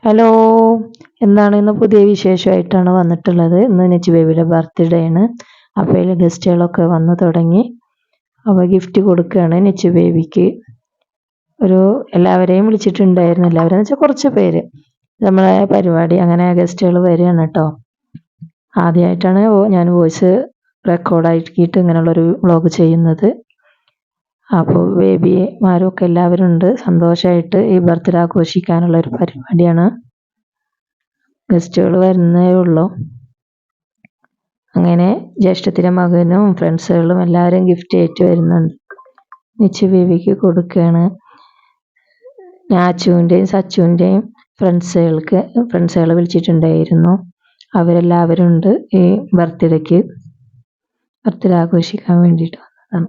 Hello, എന്താണ് ഇന്ന് പുതിയ വിശേഷമായിട്ടാണ് വന്നിട്ടുള്ളത്. ഇന്ന് നെച്ചു ബേബിയുടെ ബർത്ത്ഡേ ആണ്. അപ്പോൾ അതിൽ ഗസ്റ്റുകളൊക്കെ വന്നു തുടങ്ങി. അപ്പോൾ ഗിഫ്റ്റ് കൊടുക്കുകയാണ് നെച്ചു ബേബിക്ക്. എല്ലാവരെയും വിളിച്ചിട്ടുണ്ടായിരുന്നു. എല്ലാവരും എന്ന് വെച്ചാൽ കുറച്ച് പേര് നമ്മളെ പരിപാടി അങ്ങനെ ഗസ്റ്റുകൾ വരികയാണ് കേട്ടോ. ആദ്യമായിട്ടാണ് ഞാൻ വോയിസ് റെക്കോർഡാക്കിയിട്ട് ഇങ്ങനെയുള്ളൊരു വ്ളോഗ് ചെയ്യുന്നത്. അപ്പോൾ ബേബിമാരും ഒക്കെ എല്ലാവരും ഉണ്ട്. സന്തോഷമായിട്ട് ഈ ബർത്ത്ഡേ ആഘോഷിക്കാനുള്ള ഒരു പരിപാടിയാണ്. ഗസ്റ്റുകൾ വരുന്നേ ഉള്ളൂ. അങ്ങനെ ജ്യേഷ്ഠത്തിൻ്റെ മകനും ഫ്രണ്ട്സുകളും എല്ലാവരും ഗിഫ്റ്റ് ആയിട്ട് വരുന്നുണ്ട്. നിച്ചു ബേബിക്ക് കൊടുക്കുകയാണ്. നാച്ചുവിൻ്റെയും സച്ചുവിൻ്റെയും ഫ്രണ്ട്സുകളെ വിളിച്ചിട്ടുണ്ടായിരുന്നു. അവരെല്ലാവരും ഉണ്ട് ഈ ബർത്ത്ഡേ ആഘോഷിക്കാൻ വേണ്ടിയിട്ട് വന്നതാണ്.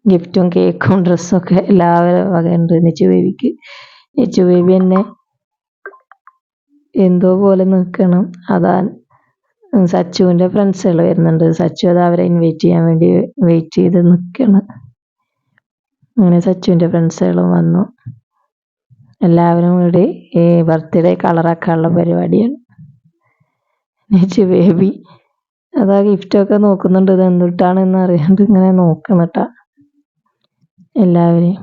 ഗിഫ്റ്റും കേക്കും ഡ്രസ്സൊക്കെ എല്ലാവരും വകയുണ്ട് നിച്ചു ബേബിക്ക്. നിച്ചു ബേബി എന്നെ എന്തോ പോലെ നിൽക്കണം. അതാ സച്ചുവിൻ്റെ ഫ്രണ്ട്സുകൾ വരുന്നുണ്ട്. സച്ചു അത് അവരെ ഇൻവൈറ്റ് ചെയ്യാൻ വേണ്ടി വെയിറ്റ് ചെയ്ത് നിൽക്കണം. അങ്ങനെ സച്ചുവിൻ്റെ ഫ്രണ്ട്സുകളും വന്നു. എല്ലാവരും കൂടി ഈ ബർത്ത്ഡേ കളറാക്കാനുള്ള പരിപാടിയാണ്. നിച്ചു ബേബി അതാ ഗിഫ്റ്റൊക്കെ നോക്കുന്നുണ്ട്. ഇത് എന്തിട്ടാണെന്ന് അറിയാണ്ട് ഇങ്ങനെ നോക്കണം കേട്ടോ എല്ലാവരെയും.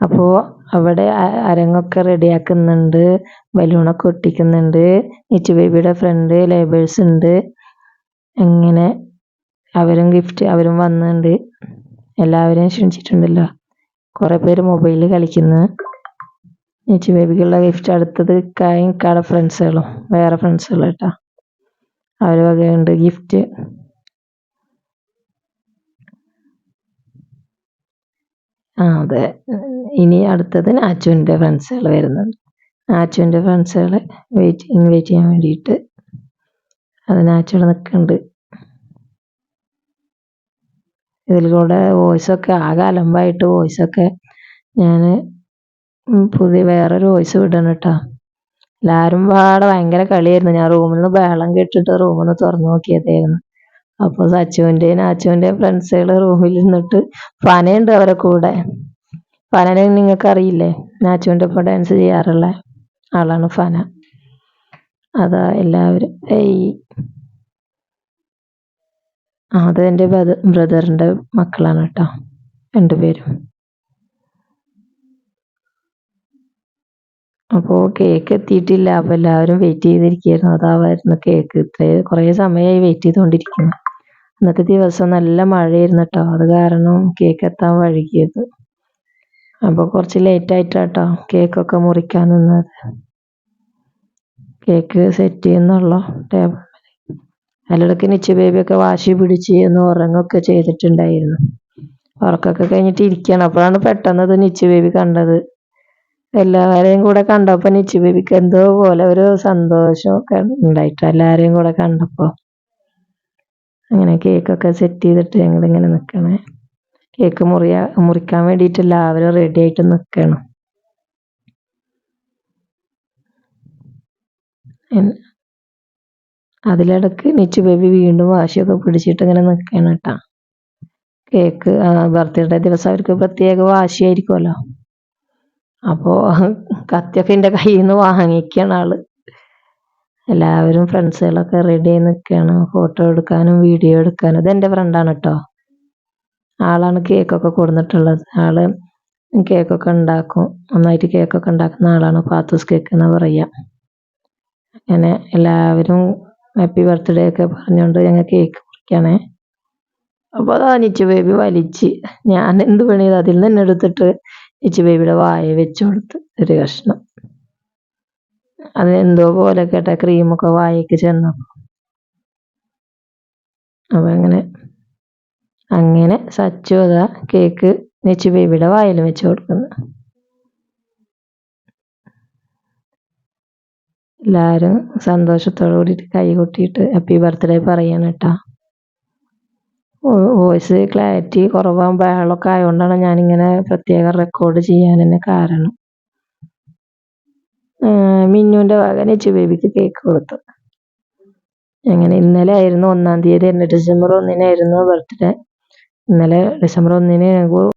അപ്പോൾ അവിടെ അരങ്ങൊക്കെ റെഡിയാക്കുന്നുണ്ട്. ബലൂണൊക്കെ ഒട്ടിക്കുന്നുണ്ട്. നിച്ചു ബേബിയുടെ ഫ്രണ്ട് ലേബേഴ്സ് ഉണ്ട്. അങ്ങനെ അവരും വന്നിട്ടുണ്ട്. എല്ലാവരെയും ക്ഷണിച്ചിട്ടുണ്ടല്ലോ. കുറേ പേര് മൊബൈലിൽ കളിക്കുന്നു. നിച്ചു ബേബിക്കുള്ള ഗിഫ്റ്റ് അടുത്തത് ഇക്കാടെ ഫ്രണ്ട്സുകളും വേറെ ഫ്രണ്ട്സുകളും കേട്ടോ. അവർ വകയുണ്ട് ഗിഫ്റ്റ്. അതെ, ഇനി അടുത്തത് നാച്ചുവിൻ്റെ ഫ്രണ്ട്സുകൾ വരുന്നുണ്ട്. നാച്ചുവിൻ്റെ ഫ്രണ്ട്സുകളെ ഇൻവൈറ്റ് ചെയ്യാൻ വേണ്ടിയിട്ട് അത് നാച്ചുവിൽ നിൽക്കുന്നുണ്ട്. ഇതിൽ കൂടെ വോയിസൊക്കെ ആകെ അലമ്പായിട്ട് വോയിസൊക്കെ ഞാൻ പുതിയ വേറൊരു വോയിസ് വിടണം കേട്ടോ. എല്ലാവരും ഭയങ്കര കളിയായിരുന്നു. ഞാൻ റൂമിൽ നിന്ന് ബഹളം കേട്ടിട്ട് റൂമിൽ നിന്ന് തുറന്നു നോക്കിയതായിരുന്നു. അപ്പോൾ നാച്ചുവിൻ്റെ ഫ്രണ്ട്സുകൾ റൂമിൽ നിന്നിട്ട് ഫനയുണ്ട് അവരെ കൂടെ. ഫനനെ നിങ്ങൾക്ക് അറിയില്ലേ? നാച്ചുവിൻ്റെ ഒപ്പം ഡാൻസ് ചെയ്യാറുള്ള ആളാണ് ഫന. അതാ എല്ലാവരും അത് എൻ്റെ ബ്രദറിൻ്റെ മക്കളാണ് കേട്ടോ, രണ്ടുപേരും. അപ്പോൾ കേക്ക് എത്തിയിട്ടില്ല. അപ്പോൾ എല്ലാവരും വെയിറ്റ് ചെയ്തിരിക്കുകയായിരുന്നു. അതാവായിരുന്നു കേക്ക്. കുറേ സമയമായി വെയിറ്റ് ചെയ്തുകൊണ്ടിരിക്കുന്നു. ഇന്നത്തെ ദിവസം നല്ല മഴയായിരുന്നു കേട്ടോ. അത് കാരണം കേക്ക് എത്താൻ വൈകിയത്. അപ്പോൾ കുറച്ച് ലേറ്റായിട്ടാട്ടോ കേക്കൊക്കെ മുറിക്കാൻ നിന്നത്. കേക്ക് സെറ്റ് ചെയ്യുന്നുള്ളൂ ടേബിൾ. അതിലിടയ്ക്ക് നിച്ചു ബേബിയൊക്കെ വാശി പിടിച്ച് എന്ന് ഉറങ്ങുകയൊക്കെ ചെയ്തിട്ടുണ്ടായിരുന്നു. ഉറക്കമൊക്കെ കഴിഞ്ഞിട്ട് ഇരിക്കുകയാണ്. അപ്പോഴാണ് പെട്ടെന്നത് നിച്ചു ബേബി കണ്ടത്. എല്ലാവരെയും കൂടെ കണ്ടപ്പോൾ നിച്ചു ബേബിക്ക് എന്തോ പോലെ ഒരു സന്തോഷമൊക്കെ ഉണ്ടായിട്ട് എല്ലാവരെയും കൂടെ കണ്ടപ്പോൾ. അങ്ങനെ കേക്കൊക്കെ സെറ്റ് ചെയ്തിട്ട് ഞങ്ങളിങ്ങനെ നിൽക്കണേ. കേക്ക് മുറിക്കാൻ വേണ്ടിയിട്ട് എല്ലാവരും റെഡി ആയിട്ട് നിൽക്കണം. അതിലിടക്ക് നിച്ചു ബേബി വീണ്ടും വാശിയൊക്കെ പിടിച്ചിട്ട് ഇങ്ങനെ നിൽക്കണം കേട്ടോ. കേക്ക് ബർത്ത്ഡേ ദിവസം അവർക്ക് പ്രത്യേക വാശിയായിരിക്കുമല്ലോ. അപ്പോൾ കത്തിയൊക്കെ എൻ്റെ കയ്യിൽ നിന്ന് വാങ്ങിക്കണം ആള്. എല്ലാവരും ഫ്രണ്ട്സുകളൊക്കെ റെഡി ആയി നിൽക്കുകയാണ്. ഫോട്ടോ എടുക്കാനും വീഡിയോ എടുക്കാനും. ഇതെൻ്റെ ഫ്രണ്ടാണ് കേട്ടോ. ആളാണ് കേക്കൊക്കെ കൊടുത്തിട്ടുള്ളത്. ആള് കേക്കൊക്കെ ഉണ്ടാക്കും. നന്നായിട്ട് കേക്കൊക്കെ ഉണ്ടാക്കുന്ന ആളാണ്. പാത്തൂസ് കേക്ക് എന്ന് പറയുക. അങ്ങനെ എല്ലാവരും ഹാപ്പി ബർത്ത്ഡേ ഒക്കെ പറഞ്ഞുകൊണ്ട് ഞങ്ങൾ കേക്ക് മുറിക്കണേ. അപ്പോൾ അതാ നിച്ചു ബേബി വലിച്ച് ഞാൻ എന്ത് പണിയത് അതിൽ നിന്ന് തന്നെ എടുത്തിട്ട് നിച്ചു ബേബിയുടെ വായ വെച്ച് കൊടുത്ത് ഒരു കഷ്ണം. അതിനെന്തോ പോലെ കേട്ട ക്രീമൊക്കെ വായക്ക് ചെന്നപ്പോൾ. അപ്പം അങ്ങനെ സച്ചു അതാ കേക്ക് നിച്ചു ബേബിയുടെ വായിൽ വെച്ച് കൊടുക്കുന്നു. എല്ലാവരും സന്തോഷത്തോടു കൂടിയിട്ട് കൈ കൊട്ടിയിട്ട് ഹാപ്പി ബർത്ത്ഡേ പറയാണ് കേട്ടോ. വോയിസ് ക്ലാരിറ്റി കുറവാകും ബഹളമൊക്കെ ആയതുകൊണ്ടാണ് ഞാനിങ്ങനെ പ്രത്യേകം റെക്കോർഡ് ചെയ്യാൻ തന്നെ കാരണം. മിന്നുവിൻ്റെ വക നിച്ചു ബേബിക്ക് കേക്ക് കൊടുത്തു. അങ്ങനെ ഇന്നലെ ആയിരുന്നു 1-ാം തീയതി. ഡിസംബർ 1-നായിരുന്നു ബർത്ത്ഡേ. ഇന്നലെ ഡിസംബർ 1-ന്